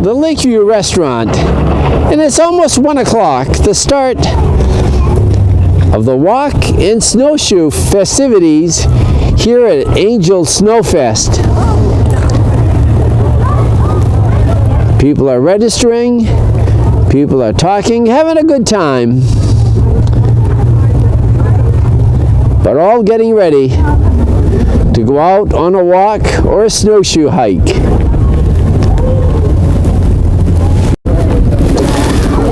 the LakeView Restaurant, and it's almost 1 o'clock, the start of the walk and snowshoe festivities here at Angel Snowfest. People are registering, people are talking, having a good time, but all getting ready to go out on a walk or a snowshoe hike.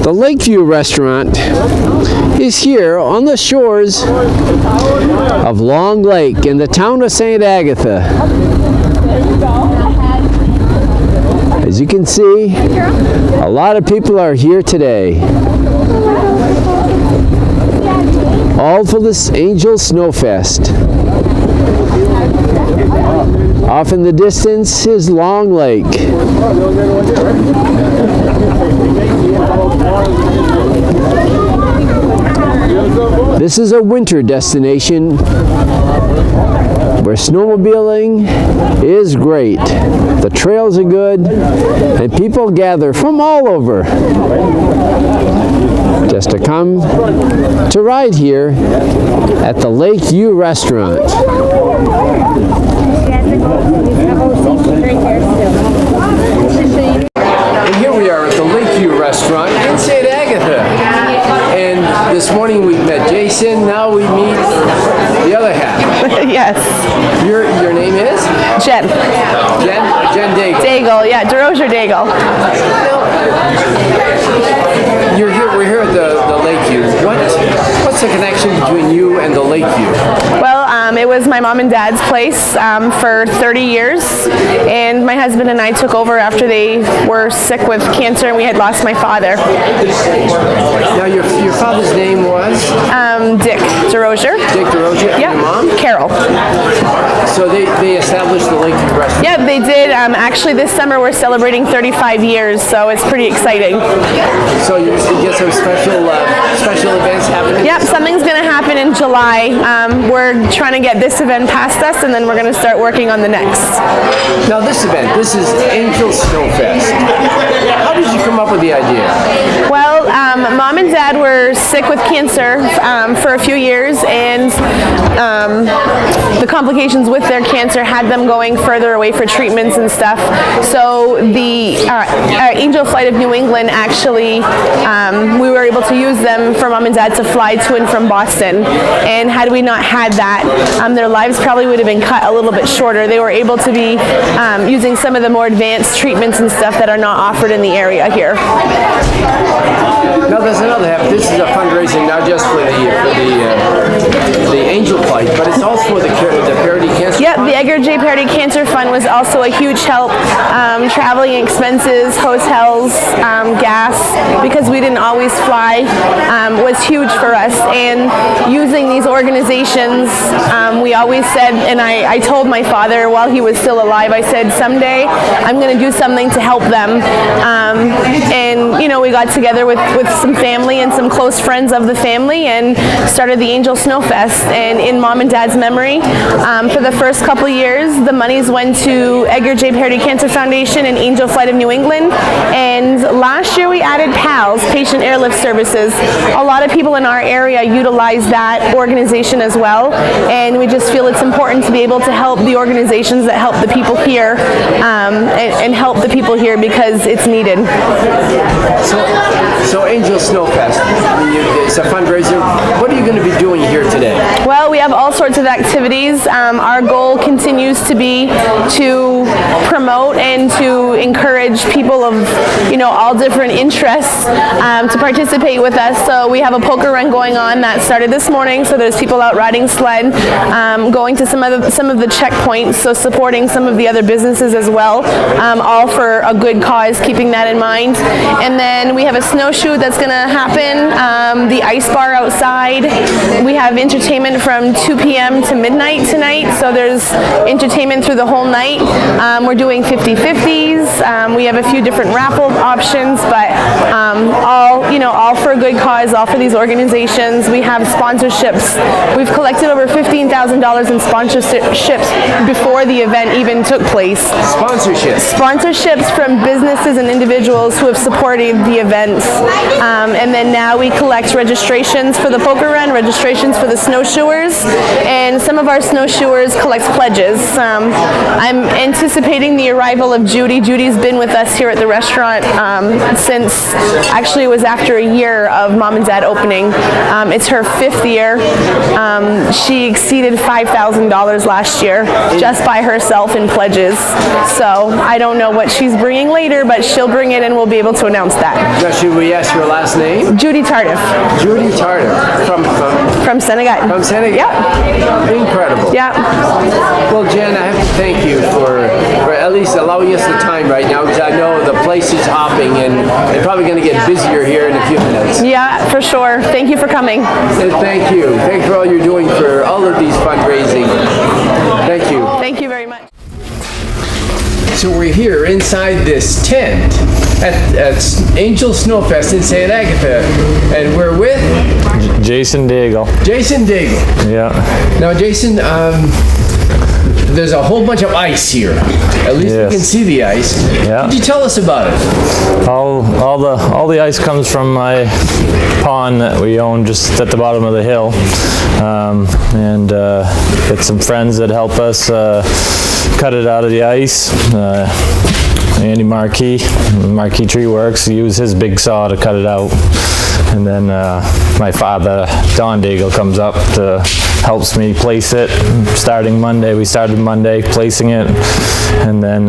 The LakeView Restaurant is here on the shores of Long Lake in the town of St. Agatha. As you can see, a lot of people are here today, all for this Angel Snowfest. Off in the distance is Long Lake. This is a winter destination where snowmobiling is great. The trails are good and people gather from all over just to come to ride here at the LakeView Restaurant. And here we are at the LakeView Restaurant in St. Agatha. And this morning we met Jason, now we meet the other half. Yes. Your name is? Jen. Jen Daigle. Daigle, yeah, Derosier Daigle. You're here. We're here at the LakeView. What's the connection between you and the LakeView? Well, it was my mom and dad's place for 30 years, and my husband and I took over after they were sick with cancer and we had lost my father. Now, your father's name was? Dick Derosier. Dick Derosier. Yeah. And your mom? Carol. So they established the LakeView Restaurant. Yeah, they did. Actually, this summer we're celebrating 35 years, so it's pretty exciting. So you get some special events happening? Yep, something's going to happen in July. We're trying to get this event past us, and then we're going to start working on the next. Now this event, this is Angel Snowfest. How did you come up with the idea? Well, mom and dad were sick with cancer for a few years, and the complications with their cancer had them going further away for treatments and stuff. So the Angel Flight of New England, actually, we were able to use them for mom and dad to fly to and from Boston. And had we not had that, their lives probably would have been cut a little bit shorter. They were able to be using some of the more advanced treatments and stuff that are not offered in the area here. Now there's another half. This is a fundraising not just for the Angel Flight, but it's also for the Paradis Cancer Fund. Yep, the Edgar J Cancer Fund was also a huge help. Traveling expenses, hotels, gas, because we didn't always fly, was huge for us. And using these organizations, we always said, and I told my father while he was still alive, I said, someday I'm going to do something to help them. And you know, we got together with some family and some close friends of the family and started the Angel Snowfest. And in mom and dad's memory, for the first couple years, the monies went to Edgar J Cancer Foundation and Angel Flight of New England. And last year we added PALS, Patient Airlift Services. A lot of people in our area utilize that organization as well, and we just feel it's important to be able to help the organizations that help the people here, and help the people here because it's needed. So Angel Snowfest, it's a fundraiser. What are you going to be doing here today? Well, we have all sorts of activities. Our goal continues to be to promote and to encourage people of, you know, all different interests to participate with us. So we have a poker run going on that started this morning. So there's people out riding sled, going to some of the checkpoints, so supporting some of the other businesses as well, all for a good cause, keeping that in mind. And then we have a snowshoe that's going to happen, the ice bar outside. We have entertainment from 2 p.m. to midnight tonight, so there's entertainment through the whole night. We're doing 50-50s. We have a few different raffle options, but all for a good cause, all for these organizations. We have sponsorships. We've collected over $15,000 in sponsorships before the event even took place. Sponsorships from businesses and individuals who have supported the events. And then now we collect registrations for the poker run, registrations for the snowshoers, and some of our snowshoers collect pledges. I'm anticipating the arrival of Judy. Judy's been with us here at the restaurant since, actually it was after a year of Mom and Dad opening. It's her 5th year. She exceeded $5,000 last year just by herself in pledges. So I don't know what she's bringing later, but she'll bring it and we'll be able to announce that. Now, should we ask your last name? Judy Tardif. Judy Tardif. From Senegal. From Senegal? Yep. Incredible. Yeah. Well, Jen, I have to thank you for at least allowing us the time right now, because I know the place is hopping and they're probably going to get busier here in a few minutes. Yeah, for sure. Thank you for coming. And thank you. Thanks for all you're doing for all of these fundraising. Thank you. Thank you very much. So we're here inside this tent at Angel Snowfest in St. Agatha, and we're with Jason Daigle. Jason Daigle. Yeah. Now, Jason, there's a whole bunch of ice here. At least Yes. we can see the ice. Yeah. Could you tell us about it? All the ice comes from my pond that we own just at the bottom of the hill, and got some friends that help us cut it out of the ice. Andy Marquis Tree Works, use his big saw to cut it out. And then my father, Don Daigle, comes up to helps me place it. Starting Monday, we started Monday placing it, and then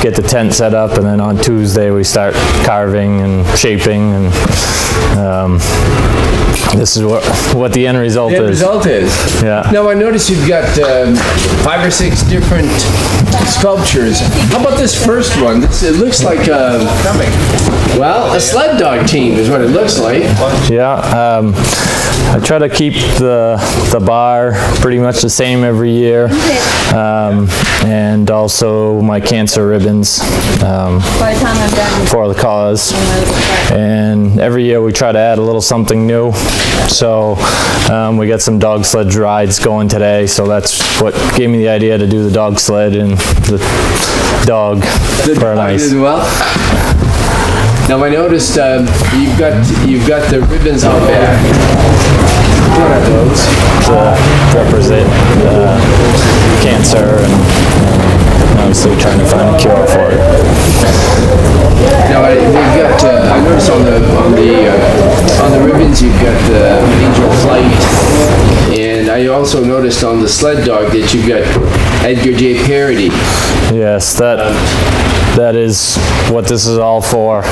get the tent set up, and then on Tuesday we start carving and shaping, and this is what the end result is. The result is. Yeah. Now I notice you've got 5 or 6 different sculptures. How about this first one? It looks like a sled dog team is what it looks like. Yeah, I try to keep the bar pretty much the same every year, and also my cancer ribbons for the cause. And every year we try to add a little something new. So we got some dog sled rides going today, so that's what gave me the idea to do the dog sled and the dog Paradis. As well. Now I noticed you've got the ribbons out back. What are those? To represent cancer and obviously trying to find a cure for it. Now I noticed on the ribbons you've got the Angel Flight, and I also noticed on the sled dog that you've got Edgar J parody. Yes, that is what this is all for.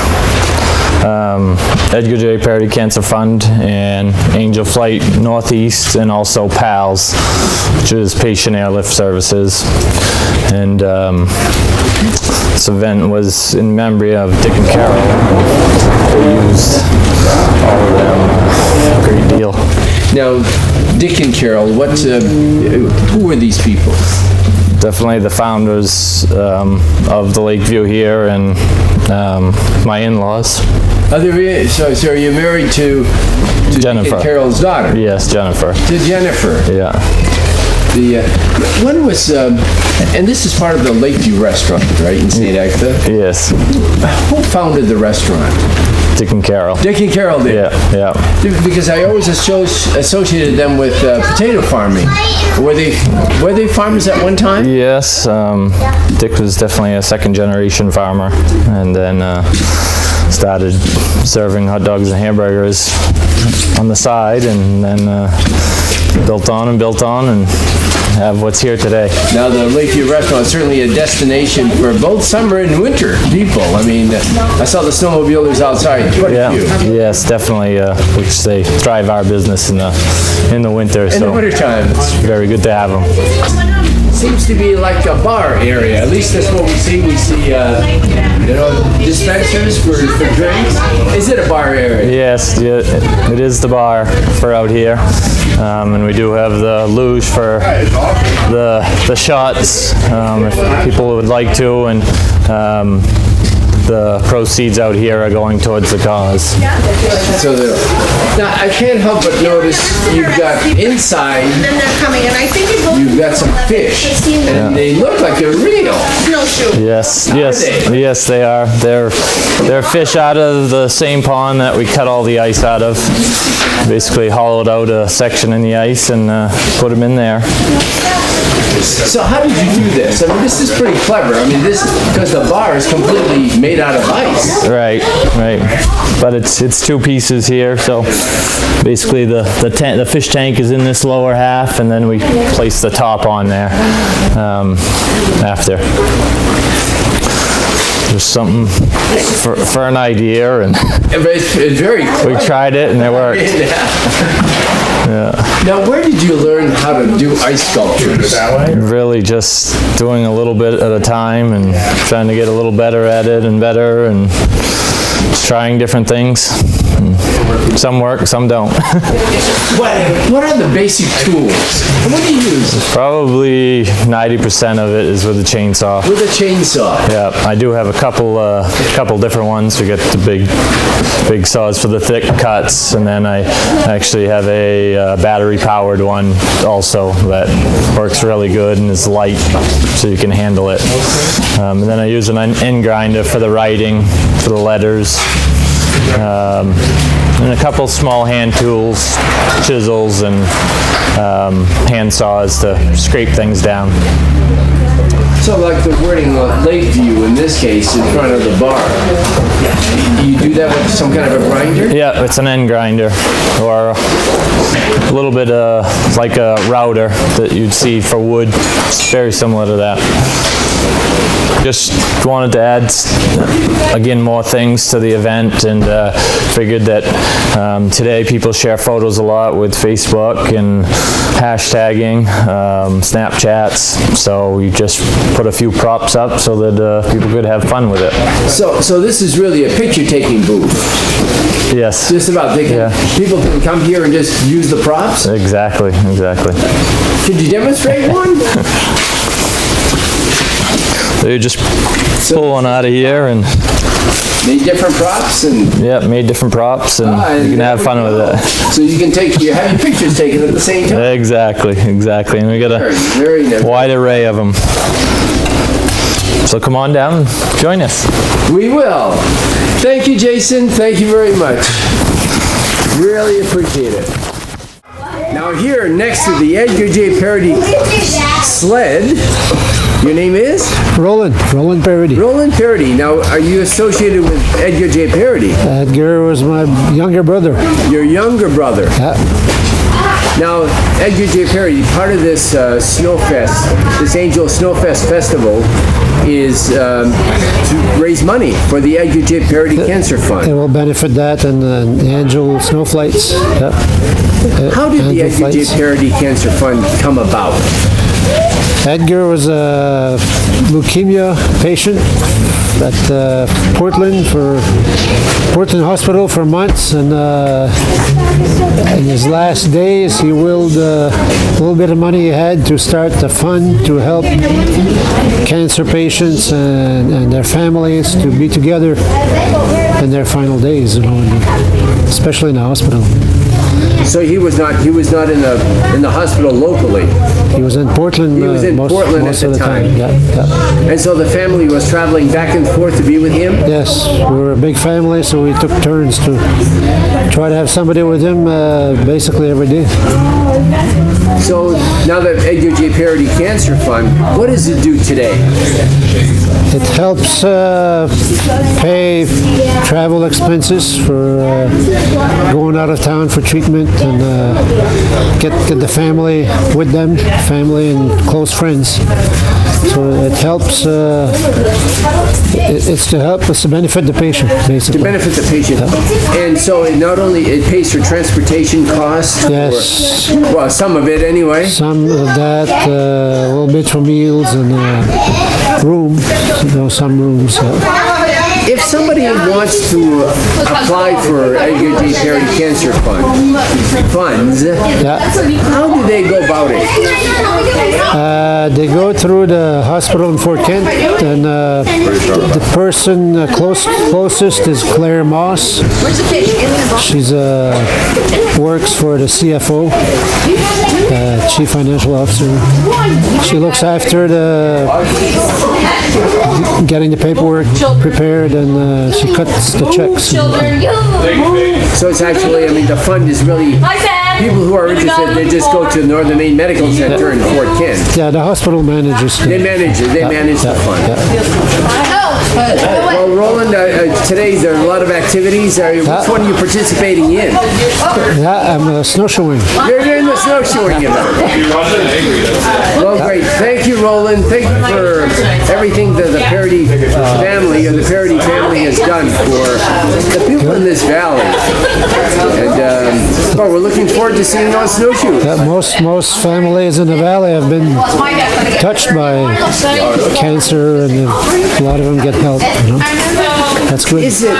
Edgar J Paradis Cancer Fund and Angel Flight Northeast, and also PALS, which is Patient Airlift Services. And this event was in memory of Dick and Carol. They used all of them a great deal. Now, Dick and Carol, who were these people? Definitely the founders of the LakeView here, and my in-laws. So you're married to Jennifer. Dick and Carol's daughter? Yes, Jennifer. To Jennifer. Yeah. When was, and this is part of the LakeView Restaurant, right, in St. Agatha? Yes. Who founded the restaurant? Dick and Carol. Dick and Carol did? Yeah. Because I always associated them with potato farming. Were they farmers at one time? Yes. Dick was definitely a second-generation farmer, and then started serving hot dogs and hamburgers on the side, and then built on and have what's here today. Now the LakeView Restaurant is certainly a destination for both summer and winter people. I mean, I saw the snowmobilers outside. Quite a few. Yes, definitely, which they drive our business in the winter. In the wintertime. It's very good to have them. seems to be like a bar area. At least that's what we see. We see, dispensers for drinks. Is it a bar area? Yes, yeah, it is the bar for out here. And we do have the luge for the shots, if people would like to, and the proceeds out here are going towards the cause. So now I can't help but notice you've got inside, And then they're coming, and I think it goes. you've got some fish, and they look like they're real. Snowshoe. Yes, they are. They're fish out of the same pond that we cut all the ice out of. Basically hollowed out a section in the ice and put them in there. So how did you do this? I mean, this is pretty clever. I mean, this, because the bar is completely made out of ice. Right. But it's two pieces here. So basically the fish tank is in this lower half, and then we place the top on there after. Just something for an idea, and It's very clever. we tried it and it worked. Now, where did you learn how to do ice sculptures? Really just doing a little bit at a time and trying to get a little better at it and better, and just trying different things. And some work, some don't. What are the basic tools? And what do you use? Probably 90% of it is with the chainsaw. With a chainsaw. Yeah, I do have a couple different ones. We get the big saws for the thick cuts, and then I actually have a battery-powered one also that works really good and is light, so you can handle it. And then I use an end grinder for the writing, for the letters, and a couple small hand tools, chisels, and hand saws to scrape things down. So like the wording LakeView in this case in front of the bar, you do that with some kind of a grinder? Yeah, it's an end grinder, or a little bit like a router that you'd see for wood. It's very similar to that. Just wanted to add, again, more things to the event, and figured that today people share photos a lot with Facebook and hashtagging, Snapchats, so we just put a few props up so that people could have fun with it. So this is really a picture-taking booth. Yes. Just about people can come here and just use the props? Exactly. Could you demonstrate one? So you just pull one out of here and Made different props and made different props, and you can have fun with it. So you can have your pictures taken at the same time. Exactly, and we got a Very nice. wide array of them. So come on down and join us. We will. Thank you, Jason. Thank you very much. Really appreciate it. Now here next to the Edgar J sled, your name is? Roland Paradis. Roland Paradis. Now, are you associated with Edgar J. Paradis? Edgar was my younger brother. Your younger brother. Yeah. Now, Edgar J. Paradis, part of this Snowfest, this Angel Snowfest festival, is to raise money for the Edgar J. Paradis Cancer It Fund. will benefit that and Angel Snowflights. Yeah. How did the Angel Edgar J. Flights. Paradis Cancer Fund come about? Edgar was a leukemia patient at Portland Hospital for months, and in his last days he willed a little bit of money he had to start a fund to help cancer patients and their families to be together in their final days, especially in the hospital. So he was not in the hospital locally. He was in Portland. He was in Portland most at of the time. Yeah. And so the family was traveling back and forth to be with him? Yes, we were a big family, so we took turns to try to have somebody with him basically every day. So now that Edgar J. Paradis Cancer Fund, what does it do today? It helps pay travel expenses for going out of town for treatment, and get the family with them, family and close friends. So it helps. It's to help us to benefit the patient, basically. To benefit the patient. And so it not only it pays for transportation costs. Yes. Well, some of it anyway. Some of that, a little bit for meals and room. Some rooms. If somebody wants to apply for Edgar J. Paradis Cancer Fund funds, how do they go about it? They go through the hospital in Fort Kent, and the person closest is Claire Moss. She's works for the CFO, Chief Financial Officer. She looks after getting the paperwork prepared, and she cuts the checks. So it's actually, I mean, the fund is really, people who are interested, they just go to Northern Maine Medical Center in Fort Kent. Yeah, the hospital manages. They manage it, they manage the fund. Well, Roland, today there are a lot of activities. Which one are you participating in? Yeah, I'm snowshoeing. You're in the snowshoeing event. Well, great. Thank you, Roland. Thank you for everything that the Paradis family and the Paradis family has done for the people in this valley. And well, we're looking forward to seeing you on snowshoes. Most families in the valley have been touched by cancer, and a lot of them get help. That's good. Is it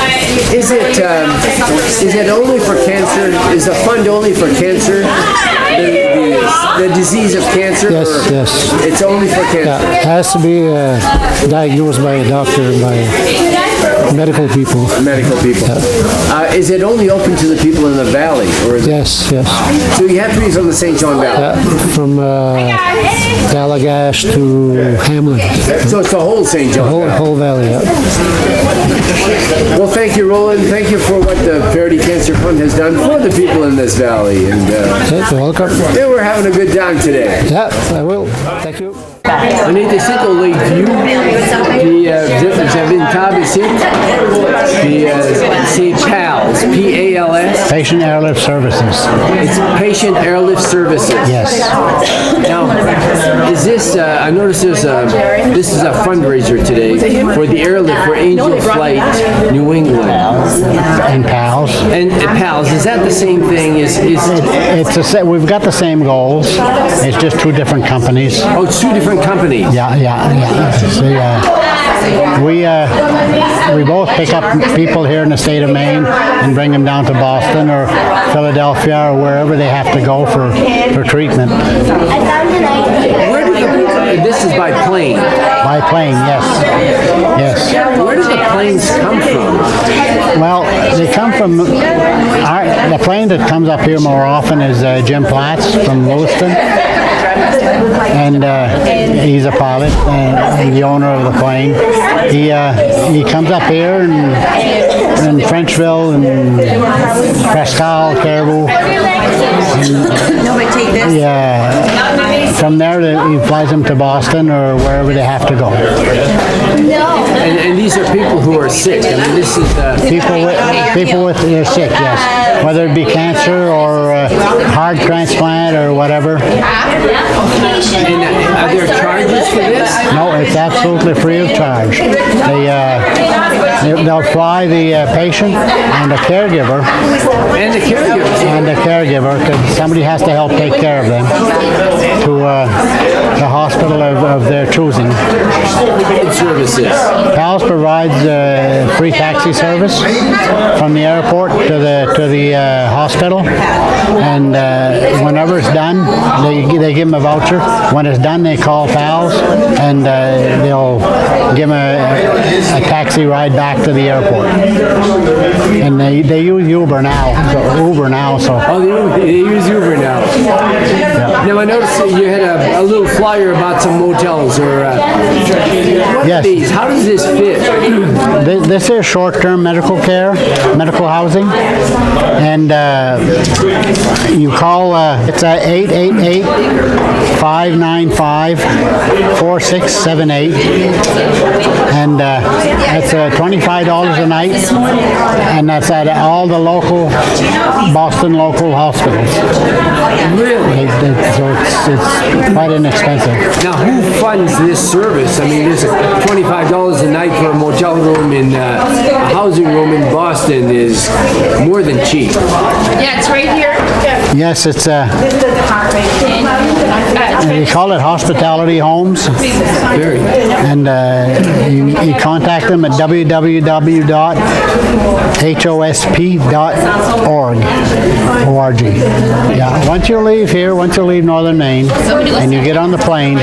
only for cancer? Is the fund only for cancer? The disease of cancer? Yes, yes. It's only for cancer. Yeah, it has to be diagnosed by a doctor, by medical people. Medical people. Is it only open to the people in the valley? Or is yes. So you have to be from the St. John Valley? From Gallagash to Hamlin. So it's the whole St. John Valley? Whole valley, Well, thank you, Roland. Thank you for what the Paradis Cancer Fund has done for the people in this valley. And you're welcome. yeah, we're having a good time today. Yeah, I will. Thank you. On est ici au LakeView, puis vous avez une table ici, puis c'est PALS, P-A-L-S. Patient Airlift Services. It's Patient Airlift Services. Yes. Now, is this, I noticed this is a fundraiser today for the airlift for Angel Flight New England. And PALS. And PALS, is that the same thing? We've got the same goals. It's just two different companies. Oh, it's two different companies. Yeah. We both pick up people here in the state of Maine and bring them down to Boston or Philadelphia or wherever they have to go for treatment. This is by plane. By plane, yes. Where do the planes come from? Well, they come from, the plane that comes up here more often is Jim Platts from Lewiston. And he's a pilot and the owner of the plane. He comes up here in Frenchville and Prescal, Caribou. From there he flies them to Boston or wherever they have to go. And these are people who are sick. I mean, this is people with they're sick, yes. Whether it be cancer or heart transplant or whatever. And are there charges for this? No, it's absolutely free of charge. They'll fly the patient and the caregiver. And the caregivers. And the caregiver, because somebody has to help take care of them, to the hospital of their choosing. Services. PALS provides free taxi service from the airport to the hospital, and whenever it's done, they give them a voucher. When it's done, they call PALS, and they'll give them a taxi ride back to the airport. And they use Uber now. So. Oh, they use Uber now. Yeah. Now I noticed that you had a little flyer about some motels or. Yes. These? How does this fit? This is short-term medical care, medical housing, and you call. It's 888 595-4678. And that's $25 a night, and that's at all the local, Boston local hospitals. Really? So it's quite inexpensive. Now, who funds this service? I mean, this $25 a night for a motel room in a housing room in Boston is more than cheap. Yeah, it's right here. Yes, it's we call it hospitality homes, Very. and you contact them at www.hosp.org. Yeah, once you leave here, once you leave Northern Maine, and you get on the plane,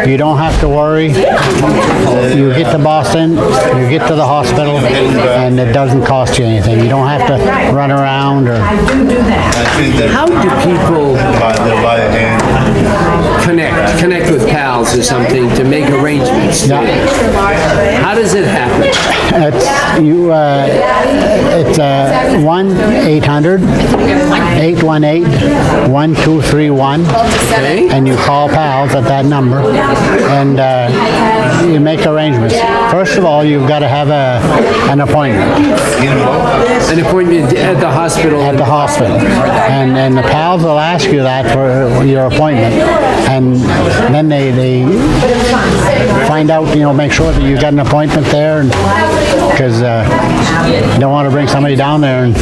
you don't have to worry. You get to Boston, you get to the hospital, and it doesn't cost you anything. You don't have to run around or. How do people connect with pals or something to make arrangements? Yeah. How does it happen? It's 1-800-818-1231, Okay. and you call pals at that number, and you make arrangements. First of all, you've got to have an appointment An appointment at the hospital. at the hospital, and the pals will ask you that for your appointment, and then they find out, make sure that you got an appointment there, because you don't want to bring somebody down there and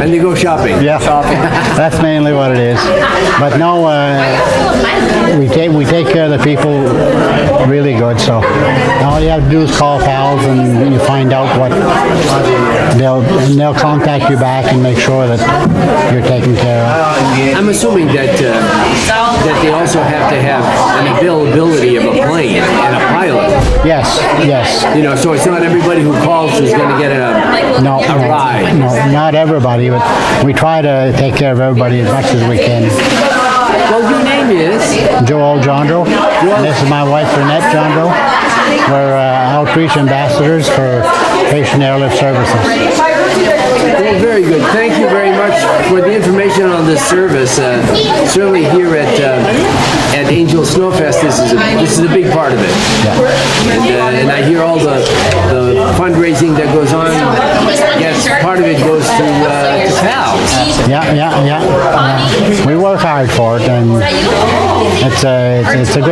And they go shopping. yeah, that's mainly what it is. But no, we take care of the people really good. So all you have to do is call pals, and you find out what they'll contact you back and make sure that you're taken care of. I'm assuming that they also have to have an availability of a plane and a pilot. Yes. So it's not everybody who calls is going to get a ride. No, not everybody, but we try to take care of everybody as much as we can. Well, your name is? Joel Jondro, and this is my wife Renette Jondro. We're outreach ambassadors for Patient Airlift Services. Well, very good. Thank you very much for the information on this service. Certainly here at Angel Snowfest, this is a big part of it. And I hear all the fundraising that goes on. Yes, part of it goes to pals. Yeah. We work hard for it, and it's a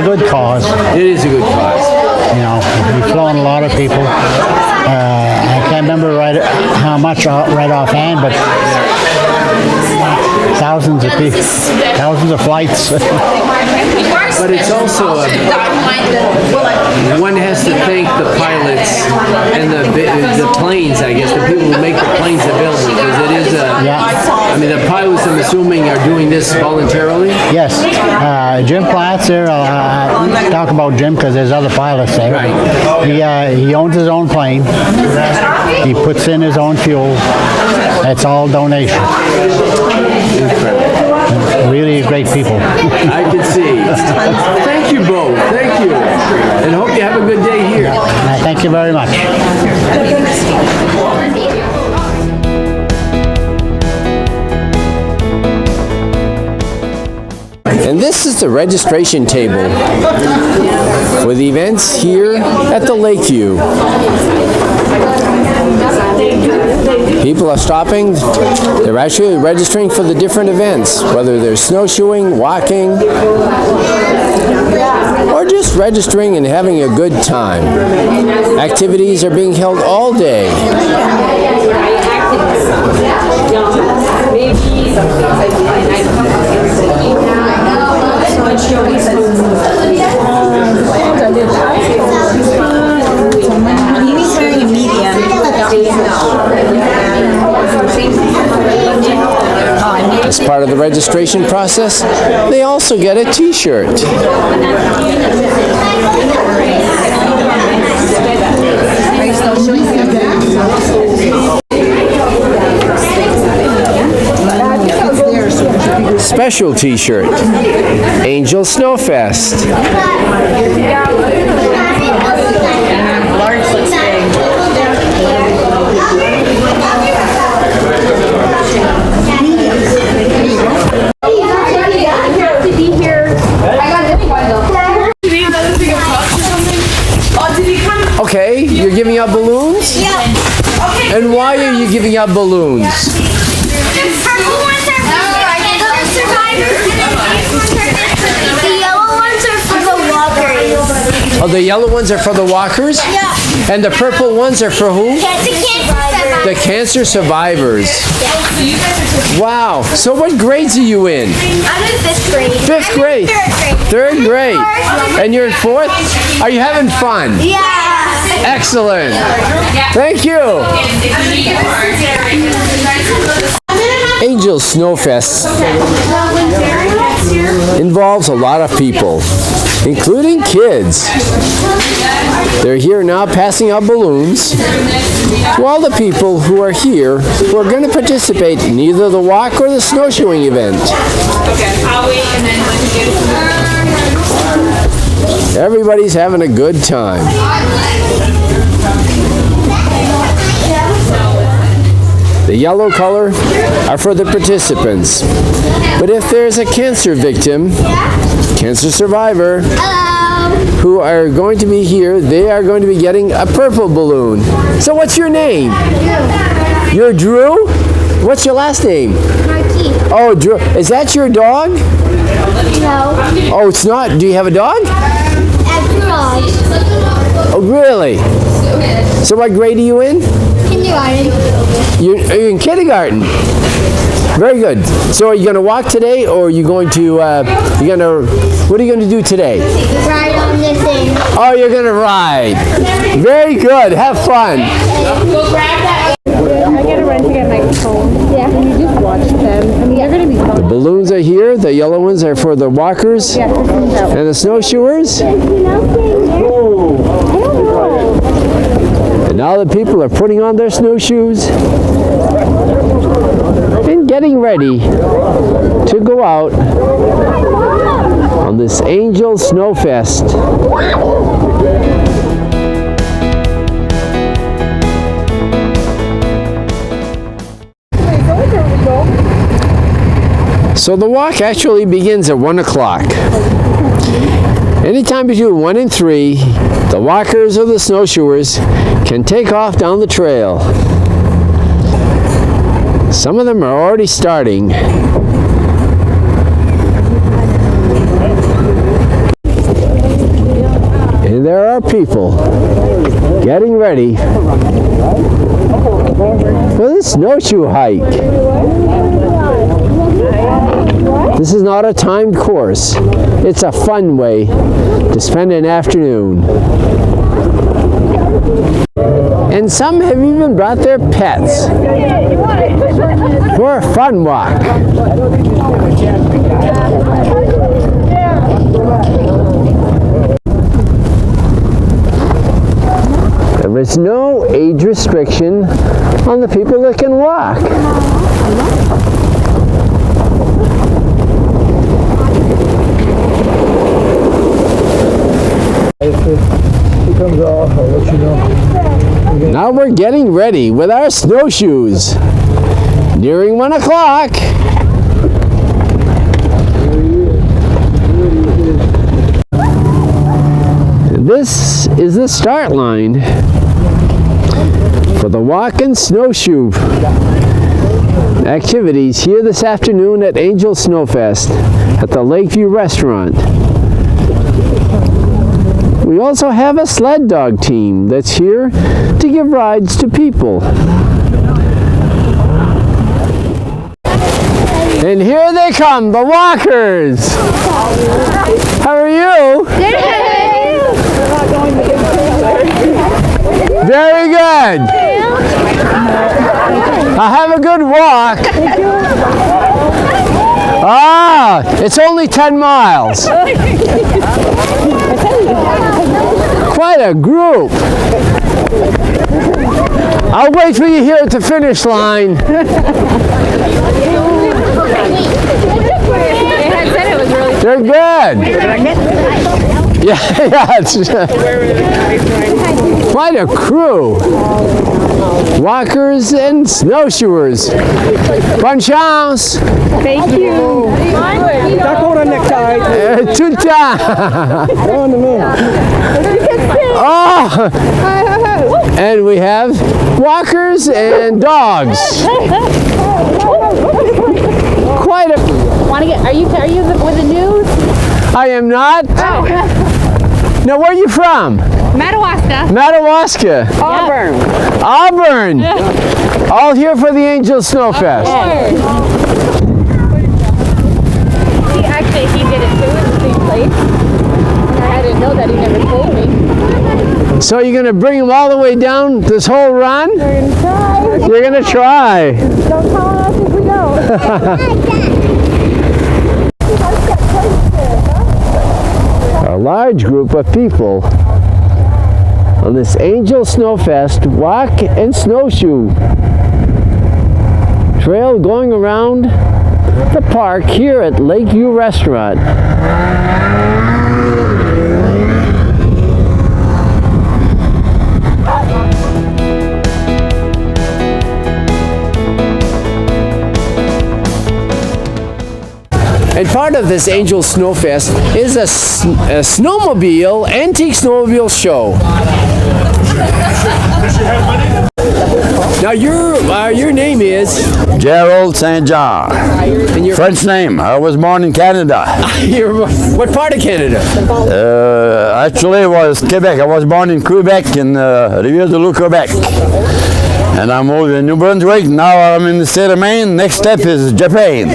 good cause. It is a good cause. We've flown a lot of people. I can't remember how much right offhand, but thousands of people, thousands of flights. But it's also one has to thank the pilots and the planes, I guess, the people who make the planes available, because it is I mean, the pilots, I'm assuming, are doing this voluntarily? Yes. Jim Platts there, I'll talk about Jim because there's other pilots there. Right. He owns his own plane. He puts in his own fuel. It's all donation. Really great people. I can see. Thank you both. Thank you. And hope you have a good day here. Thank you very much. And this is the registration table for the events here at the Lakeview. People are stopping. They're actually registering for the different events, whether they're snowshoeing, walking, or just registering and having a good time. Activities are being held all day. He's very medium. As part of the registration process, they also get a t-shirt. Special t-shirt, Angel Snowfest. giving out balloons? Yeah. And why are you giving out balloons? The purple ones are for the survivors. The yellow ones are for the walkers. Oh, the yellow ones are for the walkers? Yeah. And the purple ones are for who? The cancer survivors. Wow. So what grades are you in? I'm in 5th grade. 5th grade. Third 3rd grade. And you're in 4th? Are you having fun? Yeah. Excellent. Thank you. Angel Snowfest involves a lot of people, including kids. They're here now passing out balloons to all the people who are here who are going to participate in either the walk or the snowshoeing event. Everybody's having a good time. The yellow color are for the participants. But if there's a cancer victim, cancer survivor, who are going to be here, they are going to be getting a purple balloon. So what's your name? You're Drew? What's your last name? Marquis. Oh, Drew. Is that your dog? No. Oh, it's not. Do you have a dog? Edgar J. Oh, really? So what grade are you in? Kindergarten. You're in kindergarten. Very good. So are you going to walk today, or are you going to, what are you going to do today? Ride on this thing. Oh, you're going to ride. Very good. Have fun. Go grab that. I get a run to get my phone. Yeah. And you just watch them. I mean, they're going to be fun. The balloons are here. The yellow ones are for the walkers and the snowshoers. And now the people are putting on their snowshoes and getting ready to go out on this Angel Snowfest. So the walk actually begins at 1 o'clock. Anytime between 1 and 3, the walkers or the snowshoers can take off down the trail. Some of them are already starting. And there are people getting ready for the snowshoe hike. This is not a timed course. It's a fun way to spend an afternoon. And some have even brought their pets for a fun walk. There is no age restriction on the people that can walk. Comes off, I'll let you know. Now we're getting ready with our snowshoes. Nearing 1 o'clock. This is the start line for the walk and snowshoe activities here this afternoon at Angel Snowfest at the LakeView Restaurant. We also have a sled dog team that's here to give rides to people. And here they come, the walkers. How are you? Very good. Have a good walk. Ah, it's only 10 miles. Quite a group. I'll wait for you here at the finish line. They're good. Yeah, it's quite a crew. Walkers and snowshoers. Bonne chance. Thank you. Duck on necktie. Tout le temps. On the moon. Oh! Oh! And we have walkers and dogs. Quite a... Are you with the news? I am not. Oh. Now, where are you from? Madawaska. Madawaska. Auburn. Auburn. All here for the Angel Snowfest. He did it too in the same place. And I didn't know that. He never told me. So you're going to bring them all the way down this whole run? We're going to try. You're going to try. Don't call on us if we don't. A large group of people on this Angel Snowfest walk and snowshoe trail going around the park here at LakeView Restaurant. And part of this Angel Snowfest is a snowmobile, antique snowmobile show. Now your name is? Gerald St. John. And French name. I was born in Canada. What part of Canada? Actually, it was Quebec. I was born in Quebec, in Rivière-du-Loup, Quebec. And I moved in New Brunswick. Now I'm in the state of Maine. Next step is Japan.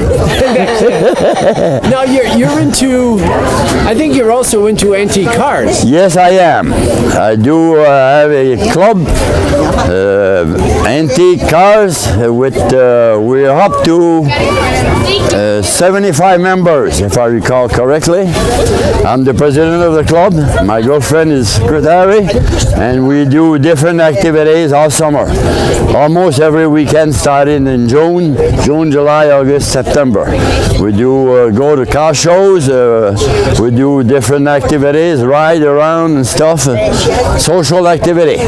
Now you're into, I think you're also into antique cars. Yes, I am. I do have a club, antique cars, with we're up to 75 members, if I recall correctly. I'm the president of the club. My girlfriend is secretary, and we do different activities all summer. Almost every weekend, starting in June, July, August, September. We do go to car shows, we do different activities, ride around and stuff, social activity.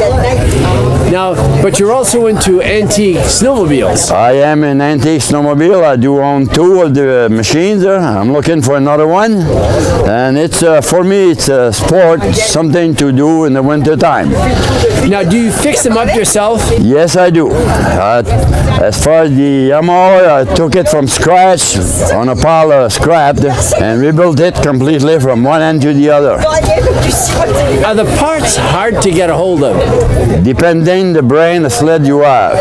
Now, but you're also into antique snowmobiles. I am an antique snowmobile. I do own 2 of the machines there. I'm looking for another one. And it's, for me, it's a sport, something to do in the winter time. Now, do you fix them up yourself? Yes, I do. As far as the Yamaha, I took it from scratch on a pile of scrap and rebuilt it completely from one end to the other. Are the parts hard to get a hold of? Depending the brand of sled you have.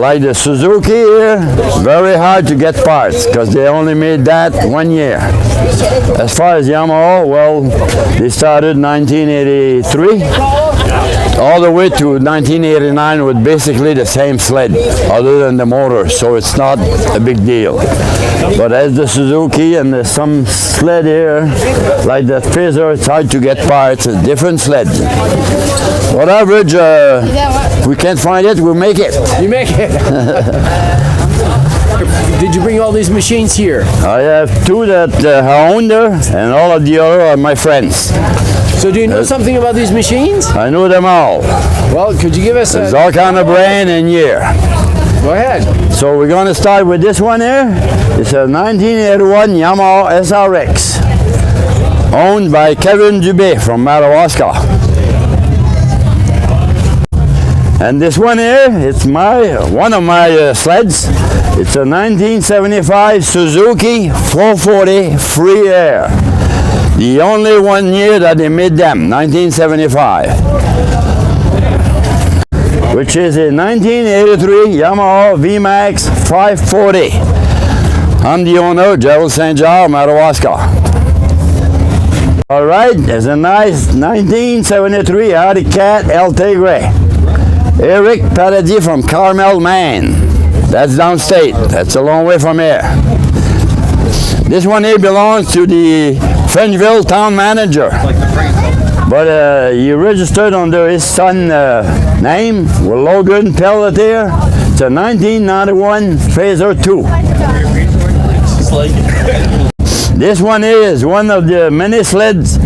Like the Suzuki here, very hard to get parts because they only made that 1 year. As far as Yamaha, well, they started 1983. All the way to 1989 with basically the same sled, other than the motor, so it's not a big deal. But as the Suzuki and there's some sled here, like the Phaser, it's hard to get parts, a different sled. On average, if we can't find it, we'll make it. You make it. Did you bring all these machines here? I have 2 that I own there, and all of the other are my friends. So do you know something about these machines? I know them all. Well, could you give us There's all kind of brand and year. Go ahead. So we're going to start with this one here. It's a 1981 Yamaha SRX, owned by Kevin Dubé from Madawaska. And this one here, it's one of my sleds. It's a 1975 Suzuki 440 Free Air. The only 1 year that they made them, 1975. Which is a 1983 Yamaha VMAX 540. I'm the owner, Gerald St. John, Madawaska. All right, there's a nice 1973 Audi Cat El Tigre. Eric Paradis from Carmel, Maine. That's downstate. That's a long way from here. This one here belongs to the Frenchville town manager. But he registered under his son's name with Logan Pelletier. It's a 1991 Phaser 2. This one is one of the many sleds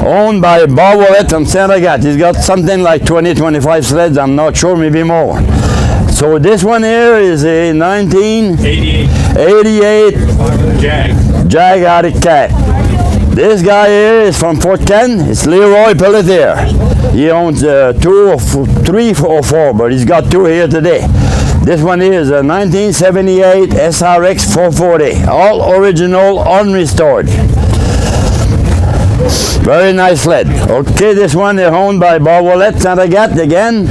owned by Bob Willett from St. Agathe. He's got something like 20-25 sleds, I'm not sure, maybe more. So this one here is a 1988 Jag Audi Cat. This guy here is from Fort Ken. It's Leroy Pelletier. He owns 2 or 3 or 4, but he's got 2 here today. This one here is a 1978 SRX 440, all original, unrestored. Very nice sled. Okay, this one is owned by Bob Willett, Santa Gat again.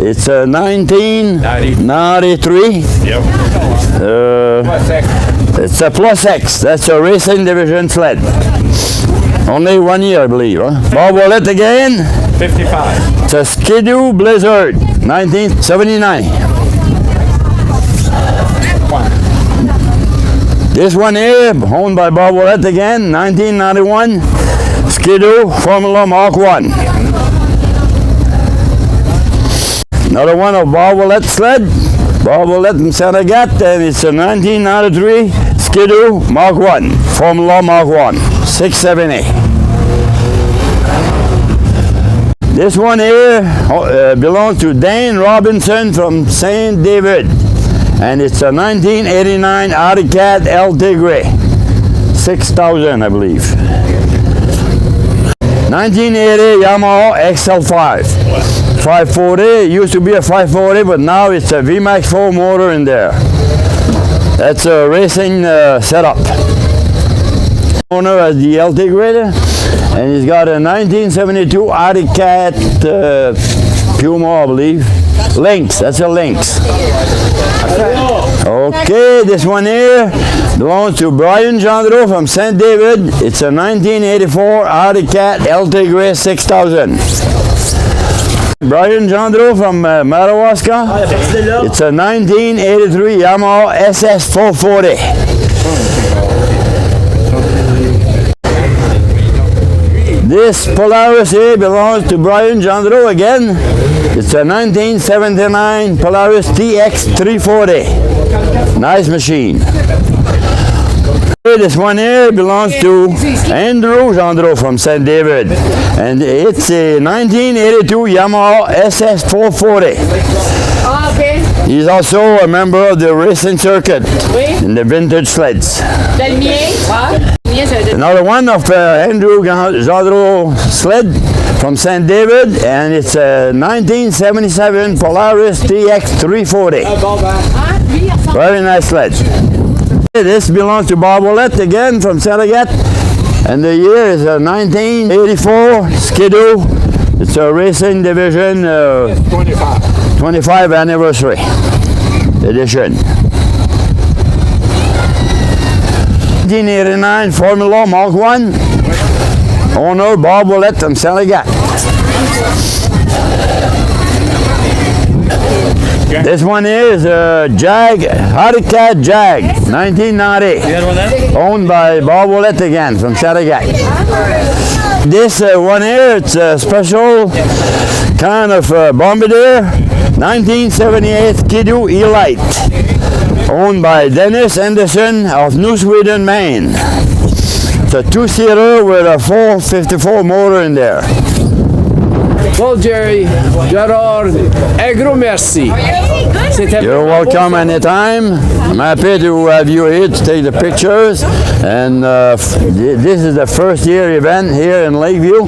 It's a 1993. Yep. It's a Plus X. That's a racing division sled. Only 1 year, I believe. Huh? Bob Willett again. 55. It's a Skidoo Blizzard, 1979. This one here, owned by Bob Willett again, 1991. Skidoo Formula Mark 1. Another one of Bob Willett's sled. Bob Willett in Santa Gat, and it's a 1993 Skidoo Mark 1. Formula Mark 1. 670. This one here belongs to Dane Robinson from St. David. And it's a 1989 Arctic Cat LT Gray. 6,000, I believe. 1980 Yamaha XL5. 540, used to be a 540, but now it's a VMAX 4 motor in there. That's a racing setup. Owner has the LT Grader, and he's got a 1972 Arctic Cat Puma, I believe. Lynx, that's a Lynx. Okay, this one here belongs to Brian Gendreau from St. David. It's a 1984 Arctic Cat LT Gray 6000. Brian Gendreau from Madawaska. It's a 1983 Yamaha SS 440. This Polaris here belongs to Brian Gendreau again. It's a 1979 Polaris TX 340. Nice machine. This one here belongs to Andrew Gendreau from St. David, and it's a 1982 Yamaha SS 440. He's also a member of the racing circuit in the vintage sleds. Another one of Andrew Gendreau sled from St. David, and it's a 1977 Polaris TX 340. Very nice sled. This belongs to Bob Willett again from Santa Gat, and the year is a 1984 Skidoo. It's a racing division 25 anniversary edition. 1989 Formula Mark 1. Owner Bob Willett from Santa Gat. This one here is a Jag, Arctic Cat Jag, 1990. Owned by Bob Willett again from Santa Gat. This one here, it's a special kind of Bombardier, 1978 Skidoo E-Light. Owned by Dennis Anderson of New Sweden, Maine. It's a 2-seater with a 454 motor in there. Well, Jerry, Gerard, un gros merci. You're welcome anytime. I'm happy to have you here to take the pictures. And this is the first year event here in Lakeview.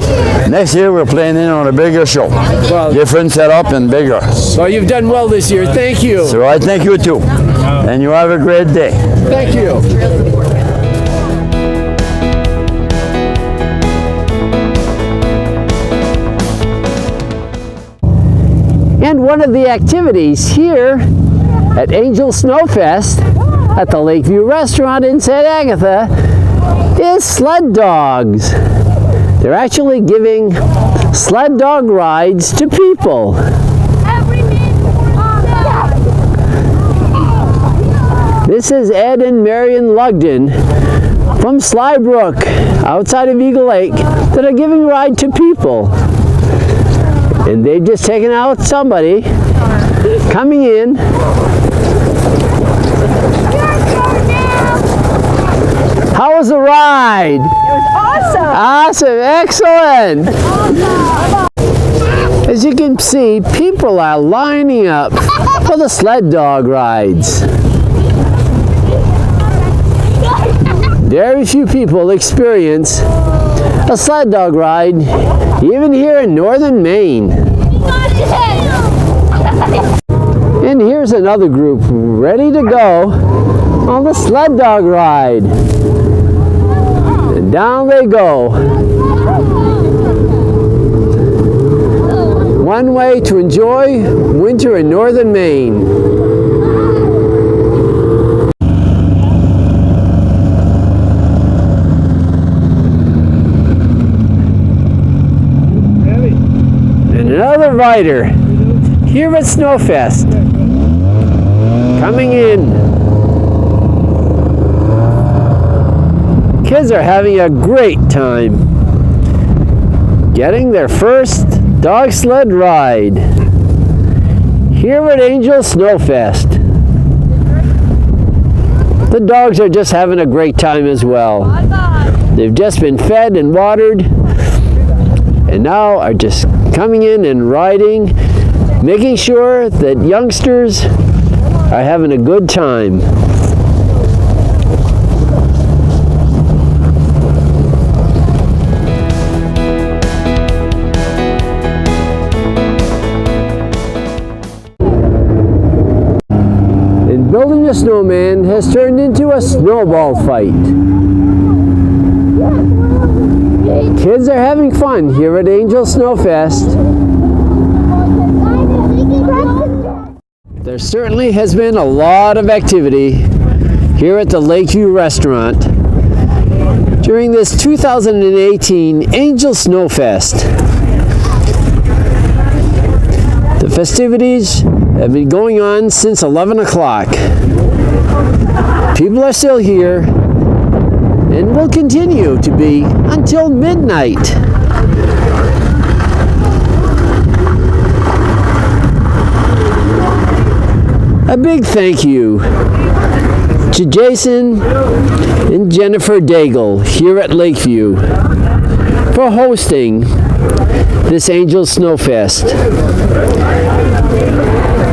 Next year we're planning on a bigger show. Well, different setup and bigger. So you've done well this year. Thank you. So I thank you too. And you have a great day. Thank you. And one of the activities here at Angel Snowfest at the LakeView Restaurant in St. Agatha is sled dogs. They're actually giving sled dog rides to people. This is Ed and Marion Lugden from Slybrook outside of Eagle Lake that are giving a ride to people. And they've just taken out somebody coming in. How was the ride? It was awesome. Awesome, excellent. As you can see, people are lining up for the sled dog rides. Very few people experience a sled dog ride, even here in northern Maine. And here's another group ready to go on the sled dog ride. And down they go. One way to enjoy winter in northern Maine. And another rider here at Snowfest. Coming in. Kids are having a great time getting their first dog sled ride here at Angel Snowfest. The dogs are just having a great time as well. They've just been fed and watered and now are just coming in and riding, making sure that youngsters are having a good time. And building a snowman has turned into a snowball fight. Kids are having fun here at Angel Snowfest. There certainly has been a lot of activity here at the LakeView Restaurant during this 2018 Angel Snowfest. The festivities have been going on since 11 o'clock. People are still here and will continue to be until midnight. A big thank you to Jason and Jennifer Daigle here at LakeView for hosting this Angel Snowfest.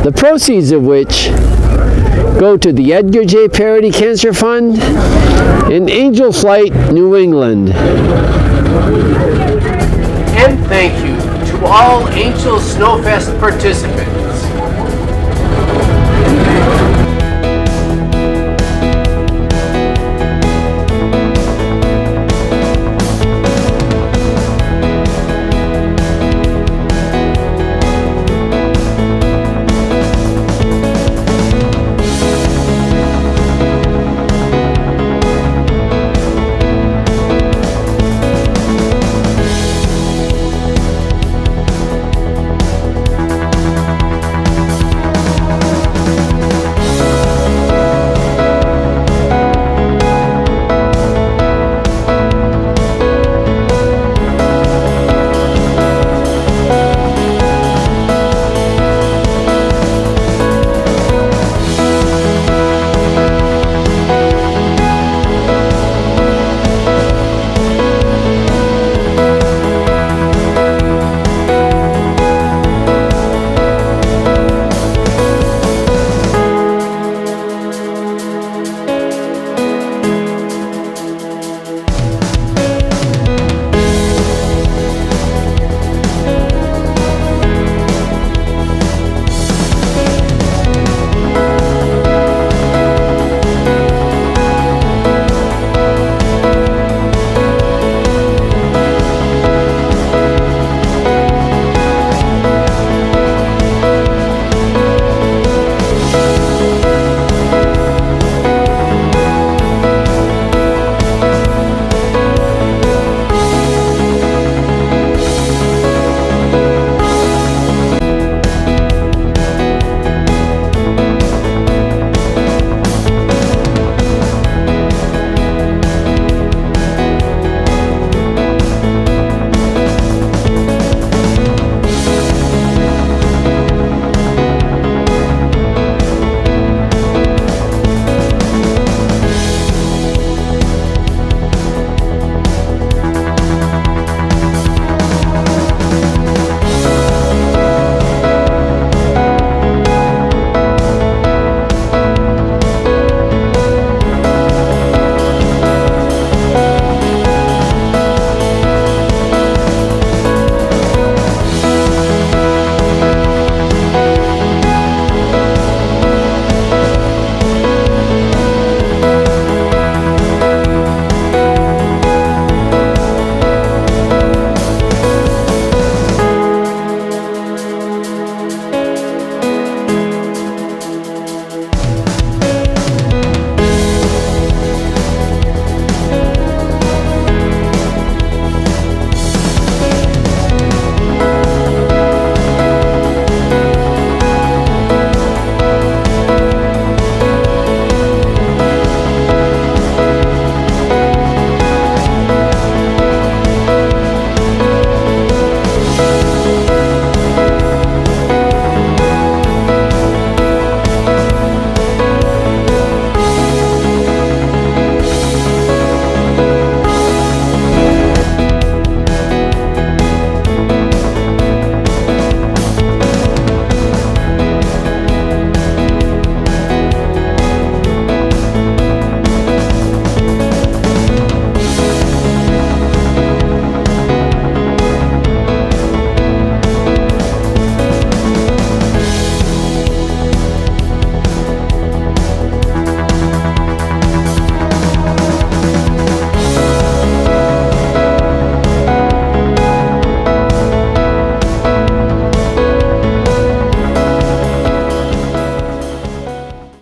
The proceeds of which go to the Edgar J. Paradis Cancer Fund and Angel Flight New England. And thank you to all Angel Snowfest participants